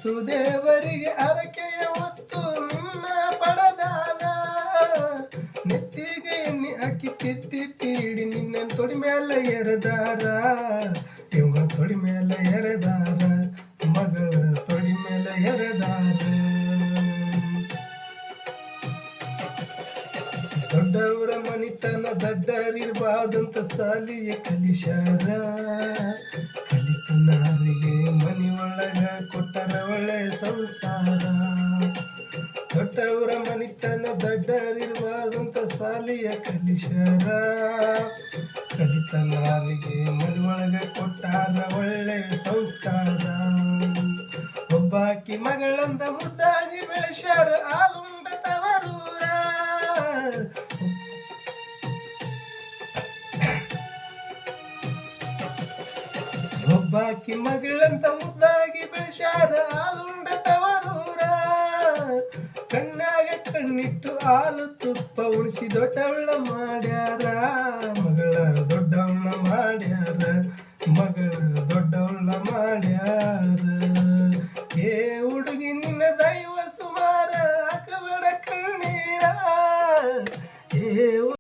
ಆತು ದೇವರಿಗೆ ಹರಕೆಯ ಹೊತ್ತು ನಿನ್ನ ಪಡದಾನ ನೆತ್ತಿಗೆ ಎಣ್ಣೆ ಹಾಕಿ ತಿತ್ತಿ ತೀಡಿ ನಿನ್ನ ತೊಡಿ ಮೇಲೆ ಎರೆದಾರ ಇವಾಗ ತೊಡಿ ಮೇಲೆ ಎರೆದಾರ ಮಗಳ ತೊಡಿ ಮೇಲೆ ಎರೆದಾರ ದೊಡ್ಡವರ ಮನಿತನ ದಡ್ಡರಿರ್ಬಾರ್ದಂತ ಸಾಲಿಯ ಕಲಿಶಾರ ಕಲಿತನಾರಿಗೆ ಮನಿ ಒಳಗ ಕೊಟ್ಟರ ಒಳ್ಳೆ ಸಂಸಾರ ದೊಡ್ಡವರ ಮನಿತನ ದಡ್ಡರಿರ್ಬಾರ್ದಂತ ಸಾಲಿಯ ಕಲಿಶಾರ ಕಲಿತನಾರಿಗೆ ಮನಿ ಒಳಗ ಕೊಟ್ಟಾರ ಒಳ್ಳೆ ಸಂಸ್ಕಾರ ಒಬ್ಬಾಕಿ ಮಗಳಂದ ಮುದ್ದಾಗಿ ಬೆಳೆಸ್ಯಾರ ಹಾಲುಂಡ ತವರೂರ ಒಬ್ಬಾಕಿ ಮಗಳಂತ ಮುದ್ದಾಗಿ ಬೆಳೆಸ್ಯಾರ ಹಾಲುಂಡ ತವರೂರ ಕಣ್ಣಾಗ ಕಣ್ಣಿಟ್ಟು ಹಾಲು ತುಪ್ಪ ಉಣಿಸಿ ದೊಡ್ಡವಳ ಮಾಡ್ಯಾರ ಮಗಳ ದೊಡ್ಡವಳ